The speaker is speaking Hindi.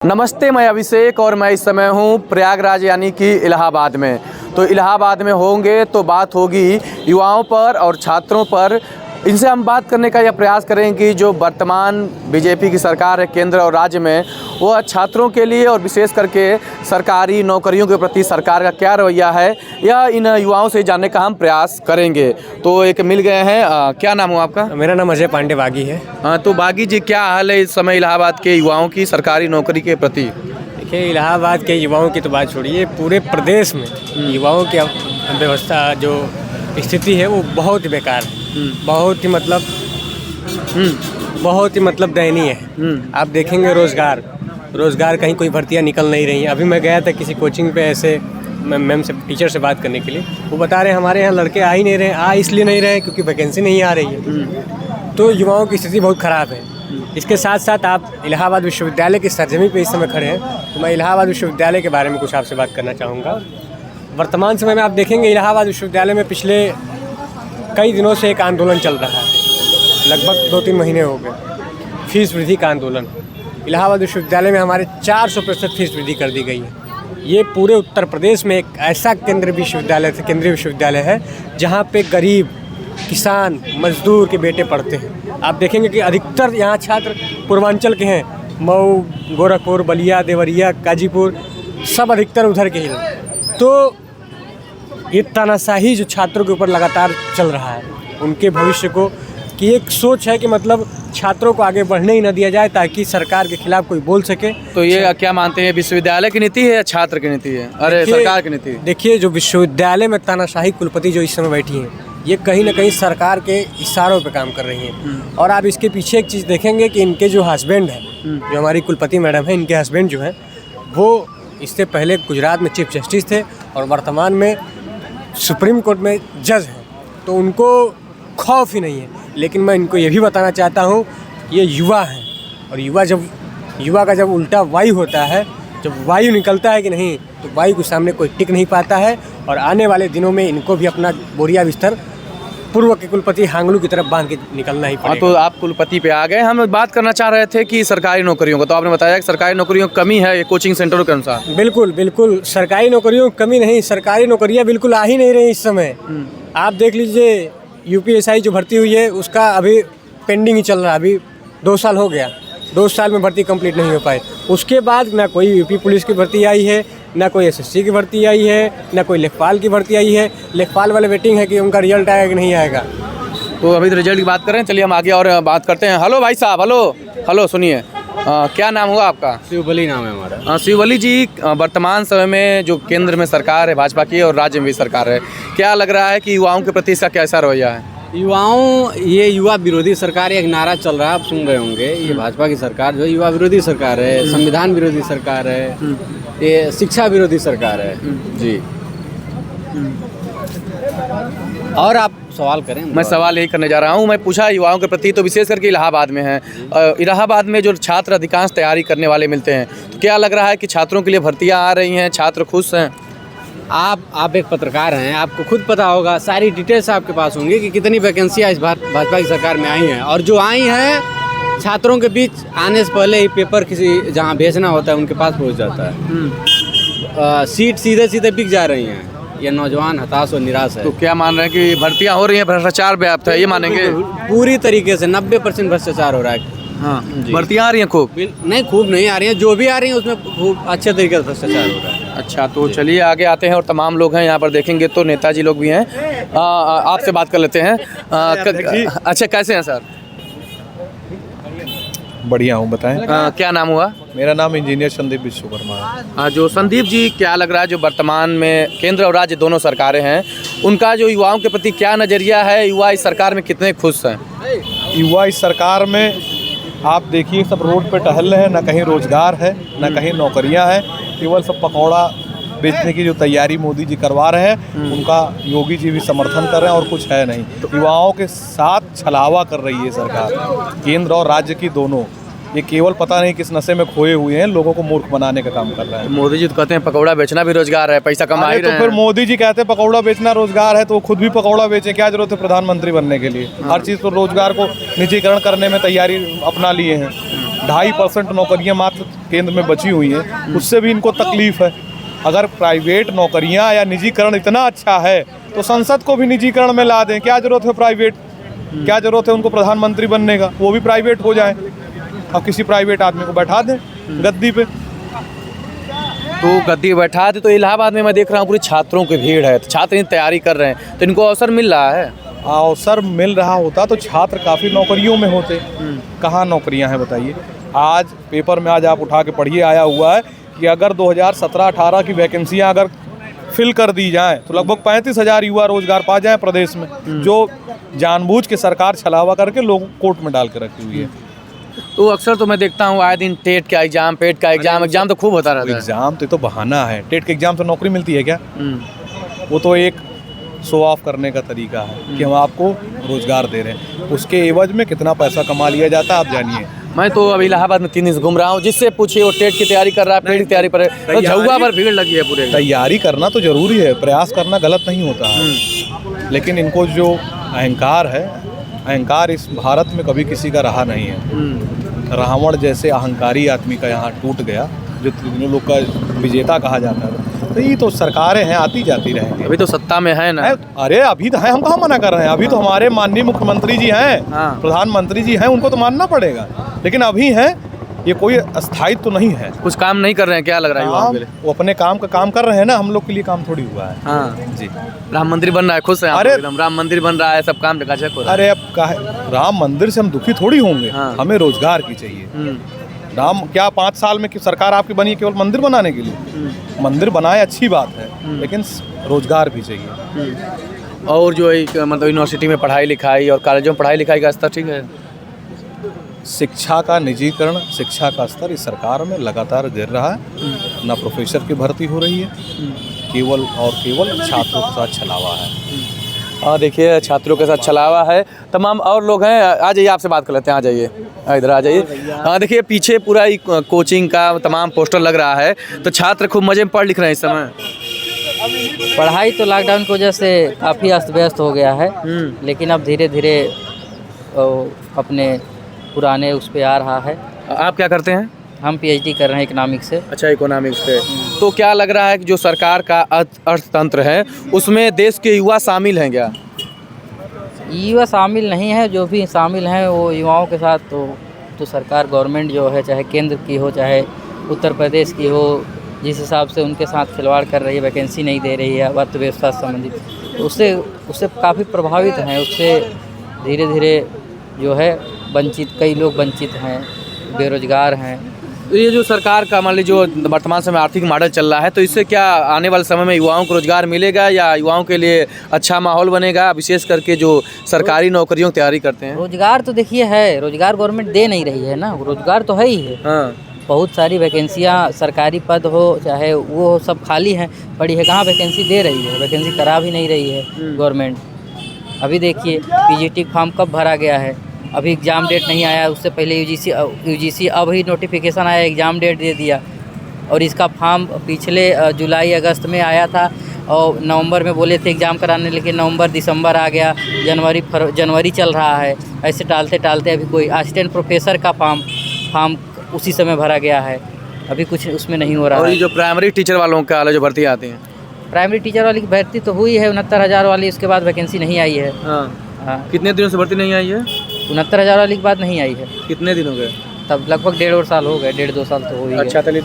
नमस्ते, मैं अभिषेक और मैं इस समय हूँ प्रयागराज यानी कि इलाहाबाद में। तो इलाहाबाद में होंगे तो बात होगी युवाओं पर और छात्रों पर। इनसे हम बात करने का यह प्रयास करेंगे कि जो वर्तमान बीजेपी की सरकार है केंद्र और राज्य में, वह छात्रों के लिए और विशेष करके सरकारी नौकरियों के प्रति सरकार का क्या रवैया है, यह इन युवाओं से जानने का हम प्रयास करेंगे। तो एक मिल गए हैं। क्या नाम हो आपका? मेरा नाम अजय पांडे बागी है। तो बागी जी, क्या हाल है इस समय इलाहाबाद के युवाओं की सरकारी नौकरी के प्रति? देखिए, इलाहाबाद के युवाओं की तो बात छोड़िए, पूरे प्रदेश में युवाओं की व्यवस्था जो स्थिति है वो बहुत ही बेकार है। बहुत ही मतलब दयनीय है। आप देखेंगे रोज़गार कहीं कोई भर्तियां निकल नहीं रही हैं। अभी मैं गया था किसी कोचिंग पे, ऐसे मैम से, टीचर से बात करने के लिए। वो बता रहे हैं हमारे यहाँ लड़के आ ही नहीं रहे, इसलिए नहीं रहे क्योंकि वैकेंसी नहीं आ रही है। तो युवाओं की स्थिति बहुत ख़राब है। इसके साथ साथ आप इलाहाबाद विश्वविद्यालय की सरजमी पे इस समय खड़े हैं, तो मैं इलाहाबाद विश्वविद्यालय के बारे में कुछ आपसे बात करना चाहूँगा। वर्तमान समय में आप देखेंगे इलाहाबाद विश्वविद्यालय में पिछले कई दिनों से एक आंदोलन चल रहा है, लगभग 2-3 महीने हो गए। फीस वृद्धि का आंदोलन। इलाहाबाद विश्वविद्यालय में हमारे 400% फीस वृद्धि कर दी गई है। ये पूरे उत्तर प्रदेश में एक ऐसा केंद्रीय विश्वविद्यालय है जहाँ पे गरीब, किसान, मजदूर के बेटे पढ़ते हैं। आप देखेंगे कि अधिकतर यहाँ छात्र पूर्वांचल के हैं। मऊ, गोरखपुर, बलिया, देवरिया, गाजीपुर, सब अधिकतर उधर के ही हैं। तो ये तानाशाही जो छात्रों के ऊपर लगातार चल रहा है, उनके भविष्य को कि एक सोच है कि मतलब छात्रों को आगे बढ़ने ही न दिया जाए ताकि सरकार के खिलाफ कोई बोल सके। तो ये क्या मानते हैं, विश्वविद्यालय की नीति है या छात्र की नीति है? अरे सरकार की नीति। देखिए, जो विश्वविद्यालय में तानाशाही कुलपति जो इस समय बैठी हैं, ये कहीं ना कहीं सरकार के इशारों पे काम कर रही हैं। और आप इसके पीछे एक चीज़ देखेंगे कि इनके जो हस्बैंड हैं, जो हमारी कुलपति मैडम है, इनके हस्बैंड जो हैं वो इससे पहले गुजरात में चीफ जस्टिस थे और वर्तमान में सुप्रीम कोर्ट में जज हैं। तो उनको खौफ ही नहीं है। लेकिन मैं इनको ये भी बताना चाहता हूँ, ये युवा हैं और युवा का जब उल्टा वायु होता है, जब वायु निकलता है कि नहीं, तो वायु के सामने कोई टिक नहीं पाता है। और आने वाले दिनों में इनको भी अपना बोरिया बिस्तर पूर्व के कुलपति हांगलू की तरफ बांध के निकलना ही पड़ेगा। तो आप कुलपति पे आ गए। हम बात करना चाह रहे थे कि सरकारी नौकरियों का, तो आपने बताया कि सरकारी नौकरियों की कमी है ये कोचिंग सेंटरों के अनुसार। बिल्कुल सरकारी नौकरियों की कमी नहीं, सरकारी नौकरियां बिल्कुल आ ही नहीं रही इस समय। आप देख लीजिए, UPSI जो भर्ती हुई है उसका अभी पेंडिंग ही चल रहा है। अभी 2 साल हो गया, 2 साल में भर्ती कंप्लीट नहीं हो पाई। उसके बाद ना कोई यूपी पुलिस की भर्ती आई है, ना कोई SSC की भर्ती आई है, ना कोई लेखपाल की भर्ती आई है। लेखपाल वाले वेटिंग है कि उनका रिजल्ट आएगा कि नहीं आएगा। तो अभी रिजल्ट की बात करें, चलिए हम आगे और बात करते हैं। हेलो भाई साहब, हेलो सुनिए, क्या नाम हुआ आपका? शिवबली नाम है हमारा। शिवबली जी, वर्तमान समय में जो केंद्र में सरकार है भाजपा की और राज्य में भी सरकार है, क्या लग रहा है कि युवाओं के प्रति इसका कैसा रवैया है? ये युवा विरोधी सरकार, एक नारा चल रहा है, आप सुन रहे होंगे। ये भाजपा की सरकार जो युवा विरोधी सरकार है, संविधान विरोधी सरकार है, ये शिक्षा विरोधी सरकार है जी। और आप सवाल करें? मैं सवाल यही करने जा रहा हूँ। मैं पूछा युवाओं के प्रति, तो विशेष करके इलाहाबाद में है। इलाहाबाद में जो छात्र अधिकांश तैयारी करने वाले मिलते हैं, तो क्या लग रहा है कि छात्रों के लिए भर्तियाँ आ रही हैं, छात्र खुश हैं? आप एक पत्रकार हैं, आपको खुद पता होगा, सारी डिटेल्स आपके पास होंगी कि कितनी वैकेंसियाँ इस बार भाजपा की सरकार में आई हैं। और जो आई हैं, छात्रों के बीच आने से पहले ही पेपर किसी जहाँ भेजना होता है उनके पास पहुँच जाता है। सीट सीधे बिक जा रही हैं। ये नौजवान हताश और निराश है। तो क्या मान रहे हैं कि भर्तियाँ हो रही हैं, भ्रष्टाचार व्याप्त है, ये मानेंगे? पूरी तरीके से 90% भ्रष्टाचार हो रहा है। हाँ, भर्तियाँ आ रही हैं खूब? नहीं, खूब नहीं आ रही हैं। जो भी आ रही हैं उसमें खूब अच्छे तरीके से भ्रष्टाचार हो रहा है। अच्छा, तो चलिए आगे आते हैं और तमाम लोग हैं यहाँ पर, देखेंगे तो नेताजी लोग भी हैं। आपसे बात कर लेते हैं। अच्छा, कैसे हैं सर? बढ़िया हूँ, बताएं। क्या नाम हुआ? मेरा नाम इंजीनियर संदीप विश्वकर्मा है। जो संदीप जी, क्या लग रहा है जो वर्तमान में केंद्र और राज्य दोनों सरकारें हैं, उनका जो युवाओं के प्रति क्या नज़रिया है? युवा इस सरकार में कितने खुश हैं? युवा इस सरकार में आप देखिए, सब रोड पे टहल रहे हैं, ना कहीं रोजगार है, ना कहीं नौकरियां हैं। केवल सब पकौड़ा बेचने की जो तैयारी मोदी जी करवा रहे हैं, उनका योगी जी भी समर्थन कर रहे हैं और कुछ है नहीं। युवाओं के साथ छलावा कर रही है सरकार, केंद्र और राज्य की दोनों। ये केवल पता नहीं किस नशे में खोए हुए हैं, लोगों को मूर्ख बनाने का काम कर रहा है। मोदी जी तो कहते हैं पकौड़ा बेचना भी रोजगार है, पैसा कमा ही रहे हैं। तो फिर मोदी जी कहते हैं पकौड़ा बेचना रोजगार है, तो वो खुद भी पकौड़ा बेचे। क्या जरूरत है प्रधानमंत्री बनने के लिए? हर चीज़ पर रोजगार को निजीकरण करने में तैयारी अपना लिए हैं। 2.5% नौकरियां मात्र केंद्र में बची हुई हैं, उससे भी इनको तकलीफ है। अगर प्राइवेट नौकरियां या निजीकरण इतना अच्छा है तो संसद को भी निजीकरण में ला दें। क्या जरूरत है प्राइवेट, क्या जरूरत है उनको प्रधानमंत्री बनने का, वो भी प्राइवेट हो जाए। अब किसी प्राइवेट आदमी को बैठा दें गद्दी पे। तो गद्दी बैठा दे। तो इलाहाबाद में मैं देख रहा हूँ पूरी छात्रों की भीड़ है, तो छात्र तैयारी कर रहे हैं, तो इनको अवसर मिल रहा है। अवसर मिल रहा होता तो छात्र काफ़ी नौकरियों में होते। कहाँ नौकरियां हैं बताइए। आज पेपर में आज आप उठा के पढ़िए, आया हुआ है कि अगर 2017-18 की वैकेंसियां अगर फिल कर दी जाएं तो लगभग 35,000 युवा रोजगार पा जाएं प्रदेश में, जो जानबूझ के सरकार छलावा करके लोगों को कोर्ट में डाल के रखी हुई है। तो अक्सर तो मैं देखता हूँ आए दिन टेट का एग्जाम, पेट का एग्जाम तो खूब होता रहता है। एग्जाम तो बहाना है। टेट के एग्जाम से नौकरी मिलती है क्या? वो तो एक शो ऑफ करने का तरीका है कि हम आपको रोजगार दे रहे हैं, उसके एवज में कितना पैसा कमा लिया जाता है आप जानिए। मैं तो अभी इलाहाबाद में 3 दिन से घूम रहा हूँ, जिससे पूछिए वो टेट की तैयारी कर रहा है, पेट की तैयारी पर तो झुआ पर भीड़ लगी है पूरे। तैयारी करना तो जरूरी है, प्रयास करना गलत नहीं होता है, लेकिन इनको जो अहंकार है, अहंकार इस भारत में कभी किसी का रहा नहीं है। रावण जैसे अहंकारी आदमी का यहाँ टूट गया, जो तीनों लोग का विजेता कहा जाता है। तो ये तो सरकारें हैं, आती जाती रहेंगी। अभी तो सत्ता में है ना। अरे अभी तो है, हम कहाँ मना कर रहे हैं। अभी तो हमारे माननीय मुख्यमंत्री जी हैं, प्रधानमंत्री जी हैं, उनको तो मानना पड़ेगा। लेकिन अभी हैं, ये कोई अस्थायित्व तो नहीं है। कुछ काम नहीं कर रहे हैं क्या लग रहा है युवाओं के लिए? वो अपने काम का काम कर रहे हैं ना, हम लोग के लिए काम थोड़ी हुआ है। हाँ जी। राम मंदिर बन रहा है, खुश है आप अरे एकदम? राम मंदिर बन रहा है, सब काम चकाचक हो रहा है। अरे अब राम मंदिर से हम दुखी थोड़ी होंगे। हाँ। हमें रोजगार की चाहिए। राम क्या 5 साल में सरकार आपकी बनी है केवल मंदिर बनाने के लिए? मंदिर बनाए अच्छी बात है, लेकिन रोजगार भी चाहिए। और जो एक मतलब यूनिवर्सिटी में पढ़ाई लिखाई और कॉलेजों में पढ़ाई लिखाई का स्तर ठीक है? शिक्षा का निजीकरण, शिक्षा का स्तर इस सरकार में लगातार गिर रहा है। ना प्रोफेसर की भर्ती हो रही है, केवल और केवल छात्रों के साथ छलावा है। हाँ देखिए, छात्रों के साथ छलावा है। तमाम और लोग हैं, आ जाइए आपसे बात कर लेते हैं। आ जाइए, इधर आ जाइए। हाँ देखिए, पीछे पूरा ही कोचिंग का तमाम पोस्टर लग रहा है, तो छात्र खूब मजे में पढ़ लिख रहे हैं इस समय। पढ़ाई तो लॉकडाउन की वजह से काफ़ी अस्त व्यस्त हो गया है, लेकिन अब धीरे धीरे अपने पुराने उस पे आ रहा है। आप क्या करते हैं? हम पीएचडी कर रहे हैं इकोनॉमिक्स से। अच्छा, इकोनॉमिक्स से। तो क्या लग रहा है कि जो सरकार का अर्थतंत्र है उसमें देश के युवा शामिल हैं क्या? युवा शामिल नहीं है, जो भी शामिल हैं वो युवाओं के साथ तो सरकार गवर्नमेंट जो है, चाहे केंद्र की हो चाहे उत्तर प्रदेश की हो, जिस हिसाब से उनके साथ खिलवाड़ कर रही है, वैकेंसी नहीं दे रही है अर्थव्यवस्था से संबंधित, तो उससे काफ़ी प्रभावित हैं। उससे धीरे धीरे जो है वंचित, कई लोग वंचित हैं, बेरोजगार हैं। तो ये जो सरकार का मान लीजिए जो वर्तमान समय आर्थिक मॉडल चल रहा है, तो इससे क्या आने वाले समय में युवाओं को रोजगार मिलेगा या युवाओं के लिए अच्छा माहौल बनेगा, विशेष करके जो सरकारी नौकरियों की तैयारी करते हैं? रोजगार तो देखिए है, रोजगार गवर्नमेंट दे नहीं रही है ना, रोजगार तो है ही है। हाँ। बहुत सारी वैकेंसियाँ, सरकारी पद हो चाहे वो हो, सब खाली हैं पड़ी है। कहाँ वैकेंसी दे रही है? वैकेंसी करा भी नहीं रही है गवर्नमेंट। अभी देखिए पीजीटी फॉर्म कब भरा गया है, अभी एग्ज़ाम डेट नहीं आया, उससे पहले यूजीसी अब ही नोटिफिकेशन आया, एग्ज़ाम डेट दे दिया। और इसका फॉर्म पिछले जुलाई अगस्त में आया था और नवंबर में बोले थे एग्ज़ाम कराने, लेकिन नवंबर दिसंबर आ गया, जनवरी चल रहा है। ऐसे टालते टालते अभी कोई असिस्टेंट प्रोफेसर का फॉर्म उसी समय भरा गया है, अभी कुछ उसमें नहीं हो रहा और है। ये जो प्राइमरी टीचर वालों का जो भर्ती आती हैं, प्राइमरी टीचर वाली की भर्ती तो हुई है 69,000 वाली, उसके बाद वैकेंसी नहीं आई है। हाँ। कितने दिनों से भर्ती नहीं आई है? 69,000 वाली के बाद नहीं आई है। कितने दिन हो गए? तब लगभग 1.5 साल हो गए, 1.5-2 साल तो हो ही गए। अच्छा, चलिए